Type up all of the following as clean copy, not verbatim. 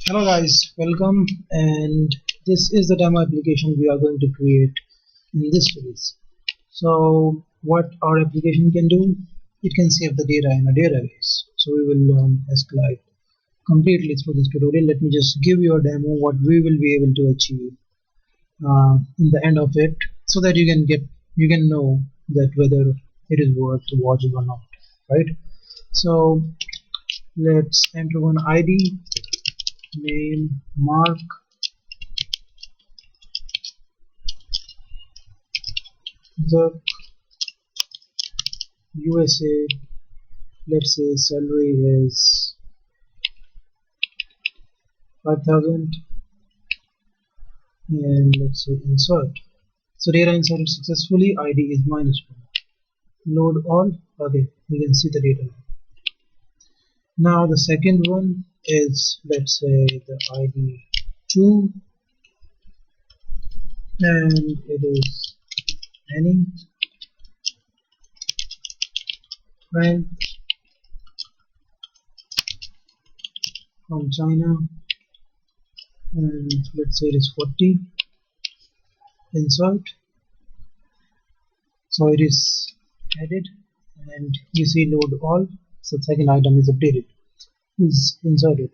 Hello guys, welcome, and this is the demo application we are going to create in this series. So what our application can do, it can save the data in a database. So we will learn SQLite completely through this tutorial. Let me just give you a demo what we will be able to achieve in the end of it, so that you can know that whether it is worth watching or not, right? So let's enter one ID, name Mark, the USA. Let's say salary is 5,000, and let's say insert. So data inserted successfully. ID is -1. Load all. Okay, you can see the data now. Now the second one is, let's say, the ID 2, and it is any Frank from China, and let's say it is 40. Insert. So it is added, and you see load all. So the second item is updated, is inserted.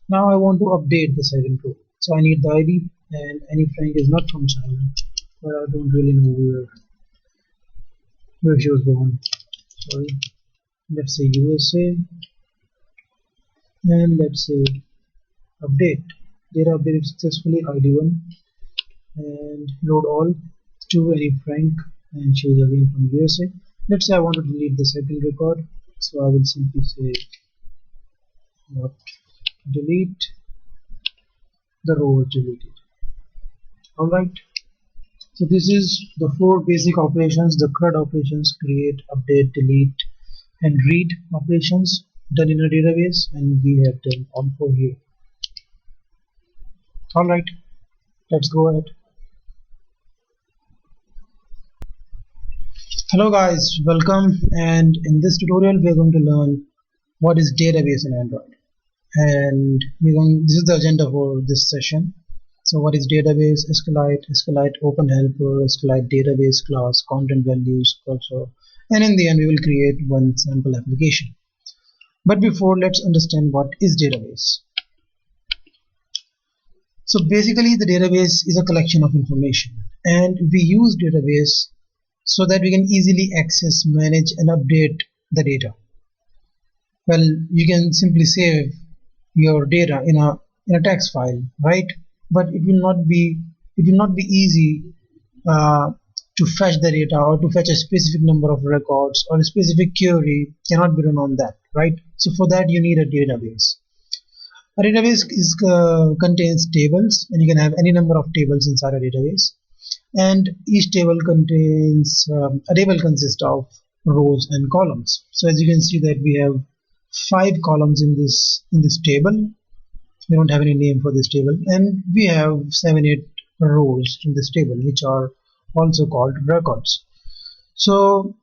Now I want to update the second row. So I need the ID, and any Frank is not from China, but I don't really know where she was born. Sorry. Let's say USA, and let's say update. Data updated successfully. ID 1, and load all to any Frank, and she is again from USA. Let's say I want to delete the second record, so I will simply say what delete. The row is deleted. Alright, so this is the 4 basic operations, the CRUD operations: create, update, delete, and read operations done in a database, and we have done all 4 here. Alright, let's go ahead. Hello guys, welcome, and in this tutorial we are going to learn what is database in Android, and this is the agenda for this session. So what is database, SQLite, SQLiteOpenHelper, SQLite database class, content values, cursor, and in the end we will create one sample application. But before, let's understand what is database. So basically the database is a collection of information, and we use database so that we can easily access, manage, and update the data. Well, you can simply save your data in a text file, right? But it will not be easy to fetch the data, or to fetch a specific number of records, or a specific query cannot be run on that, right? So for that you need a database. A database contains tables, and you can have any number of tables inside a database, and each table contains a table consists of rows and columns. So as you can see that we have 5 columns in this table. We don't have any name for this table, and we have 7-8 rows in this table, which are also called records. So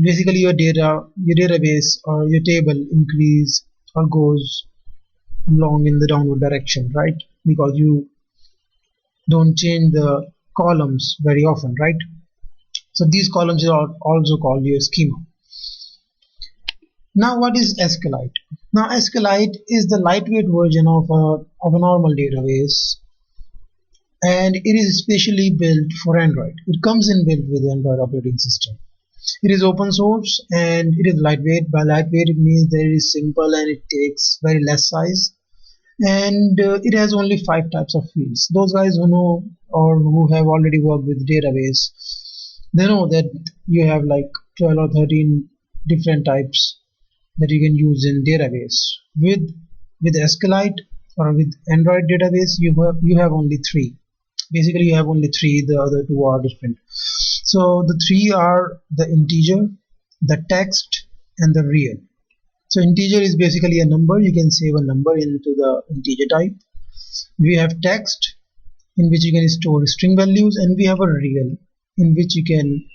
basically your database or your table increase or goes along in the downward direction, right? Because you don't change the columns very often, right? So these columns are also called your schema. Now what is SQLite? Now SQLite is the lightweight version of a normal database, and it is specially built for Android. It comes inbuilt with the Android operating system. It is open source, and it is lightweight. By lightweight it means that it is simple and it takes very less size, and it has only 5 types of fields. Those guys who know or who have already worked with database, they know that you have like 12 or 13 different types that you can use in database. With SQLite or with Android database, you have only 3. Basically you have only 3. The other 2 are different. So the 3 are the integer, the text, and the real. So integer is basically a number. You can save a number into the integer type. We have text, in which you can store string values, and we have a real, in which you can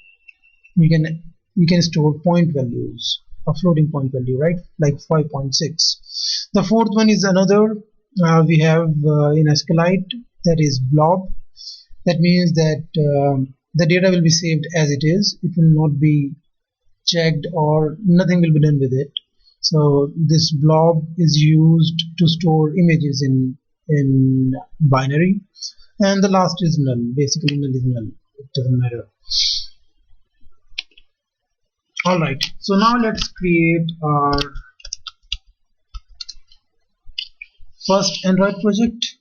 store point values. a floating point value, right, like 5.6. The fourth one is another we have in SQLite, that is blob. That means that the data will be saved as it is. It will not be checked or nothing will be done with it. So this blob is used to store images in binary. And the last is null. Basically null is null, it doesn't matter. Alright, so now let's create our first Android project,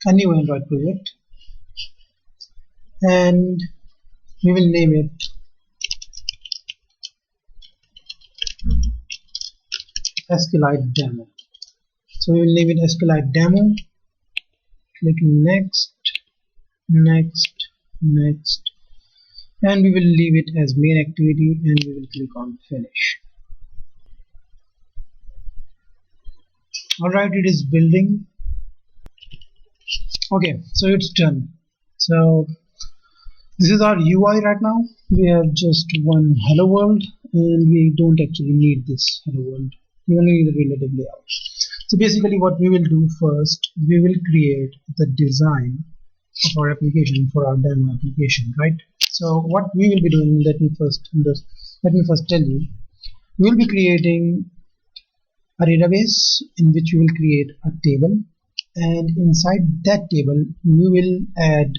a new Android project, and we will name it SQLite demo. So we will name it SQLite demo. Click next, next, next, and we will leave it as main activity, and we will click on finish. Alright, it is building. Okay, so it's done. So this is our UI right now. We have just one hello world, and we don't actually need this hello world. We only need the relative layout. So basically what we will do first, we will create the design of our application for our demo application, right? So what we will be doing, let me first tell you, we will be creating a database in which we will create a table, and inside that table we will add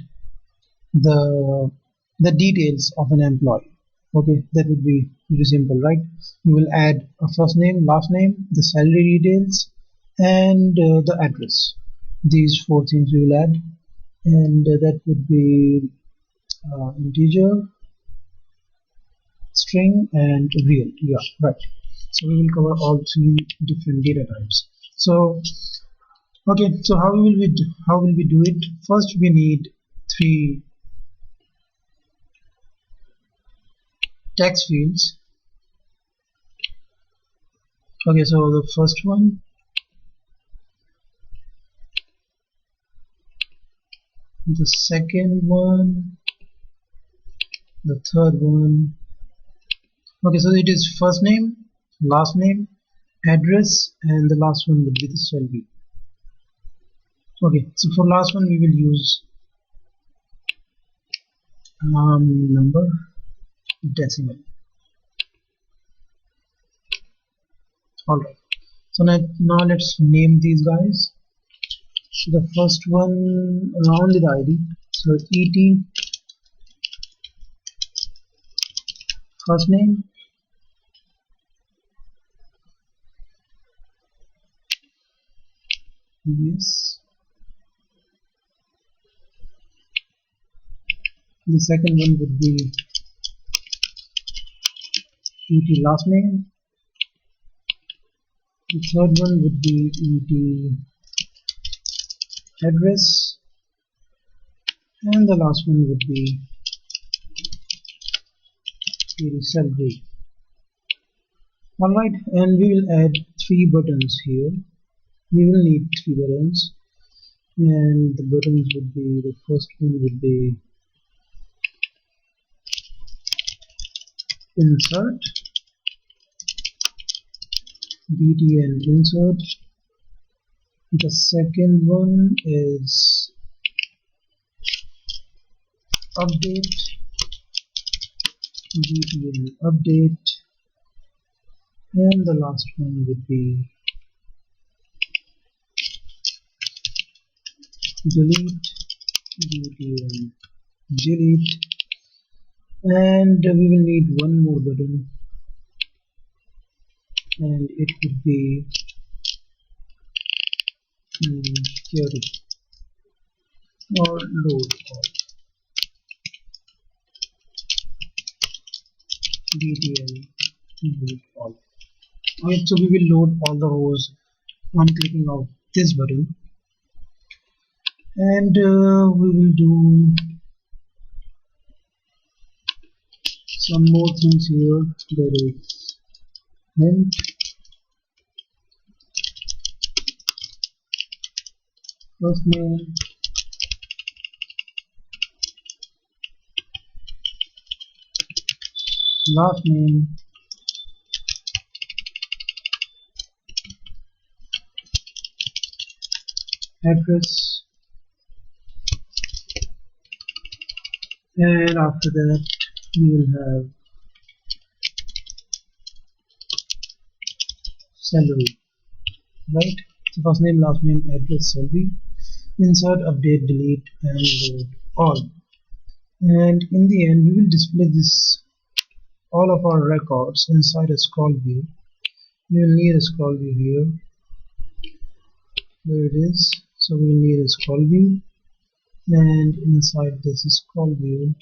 the details of an employee. Okay, that would be pretty simple, right? We will add a first name, last name, the salary details, and the address. These four things we will add, and that would be integer, string, and real. Yeah, right. So we will cover all three different data types. So okay, so how will we do it? First we need three text fields. Okay, so the first one, the second one, the third one. Okay, so it is first name, last name, address, and the last one would be the salary. Okay, so for last one we will use number, decimal. Alright, so now let's name these guys. So the first one, only the ID, so et first name, yes. The second one would be et last name. The third one would be et address, and the last one would be et salary. Alright, and we will add three buttons here. We will need three buttons, and the buttons would be, the first one would be insert, btn insert. The second one is update, btn update, and the last one would be delete, btn delete. And we will need one more button, and it would be query or load all, btn load all. Okay, so we will load all the rows on clicking of this button, and we will do some more things here. There is hint, first name, last name, address, and after that we will have salary, right? So first name, last name, address, salary, insert, update, delete, and load all. And in the end we will display this all of our records inside a scroll view. We will need a scroll view here. There it is. So we will need a scroll view, and inside this scroll view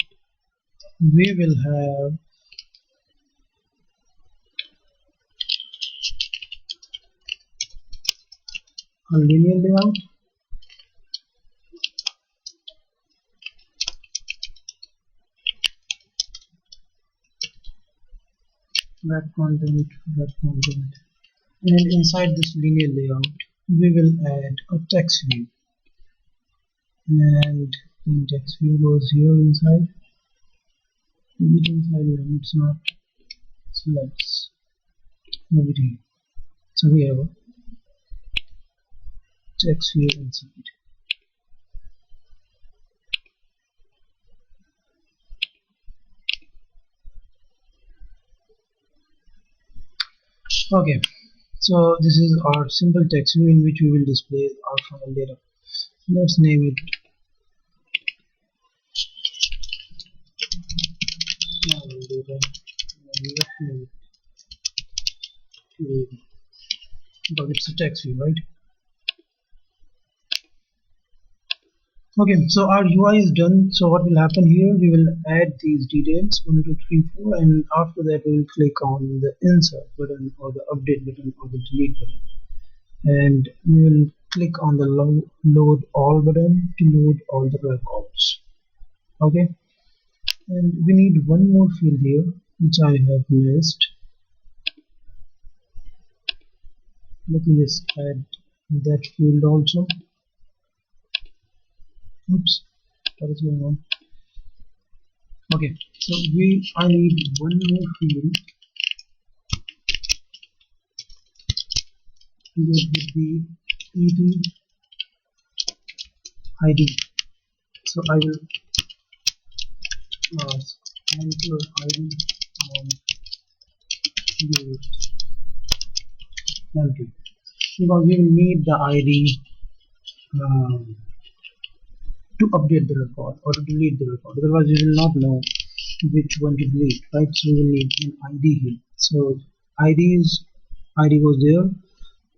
we will have a linear layout, wrap content, and inside this linear layout we will add a text view, and the text view goes here inside. Is it inside? No, it's not. So let's move it here. So we have a text view inside. Okay, so this is our simple text view in which we will display our final data. Let's name it final data, and let's name it because it's a text view, right? Okay, so our UI is done. So what will happen here, we will add these details 1 2 3 4, and after that we will click on the insert button or the update button or the delete button, and we will click on the load all button to load all the records. Okay, and we need one more field here which I have missed. Let me just add that field also. Oops, what is going on? Okay, so I need one more field that would be ED ID. So I will enter ID on your entry, because we need the ID to update the record or to delete the record. Otherwise we will not know which one to delete, right? So we will need an ID here. So ID goes there,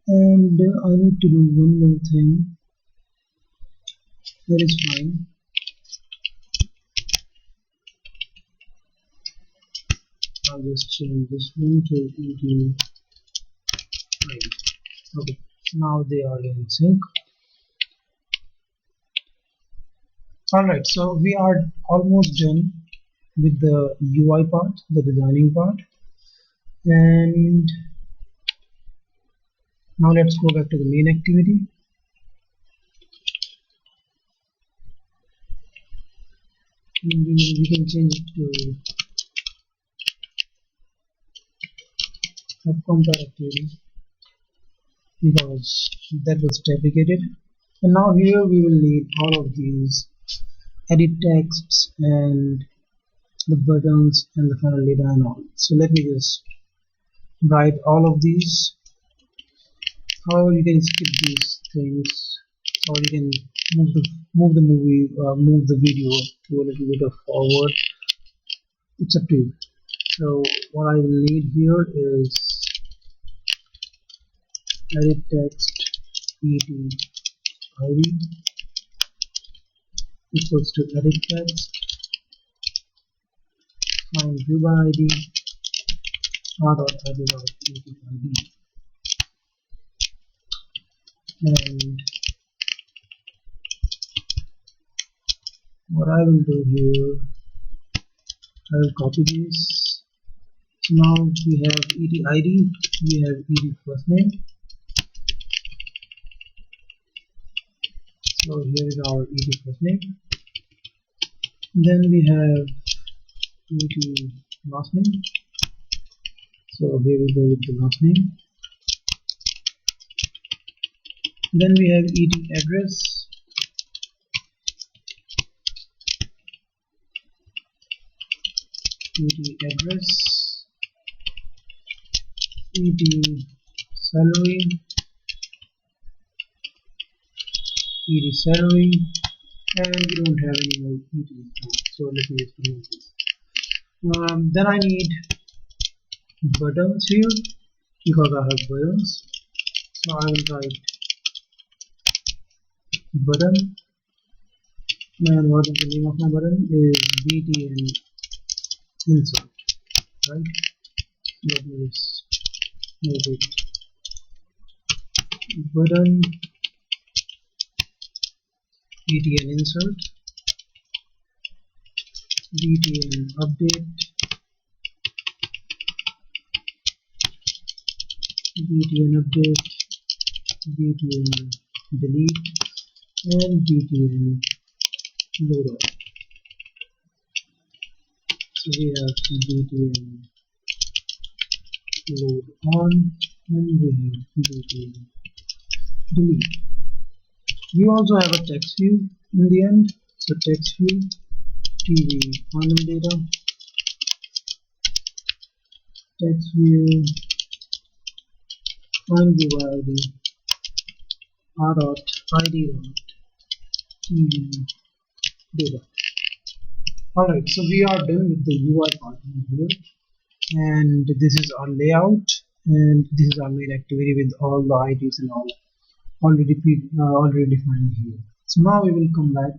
and I need to do one more thing. That is fine. I'll just change this one to ED ID. Okay, now they are in sync. Alright, so we are almost done with the UI part, the designing part, and now let's go back to the main activity. We can change it to compare activity because that was deprecated. And now here we will need all of these edit texts and the buttons and the final data and all. So let me just write all of these. However, you can skip these things, or you can move the video to a little bit of forward. It's up to you. So what I will need here is edit text ED ID equals to edit text find view by ID r.edit of ED ID, and what I will do here, I will copy this. So now we have ED ID, we have ED first name. So here is our ED first name. Then we have ED last name. So here we go with the last name. Then we have ET address, ET address, ET salary, ET salary, and we don't have any more ET, so let me just remove this. Then I need buttons here because I have buttons, so I will write button, and what is the name of my button is btn insert, right? Let me just make it button btn insert, btn update, btn update, btn delete, and btn loadout. So we have btn load on, and we have btn delete. We also have a text view in the end, so text view tv final data, text view find view id r dot id dot tv data. Alright, so we are done with the UI part here, and this is our layout, and this is our main activity with all the IDs and all already defined here. So now we will come back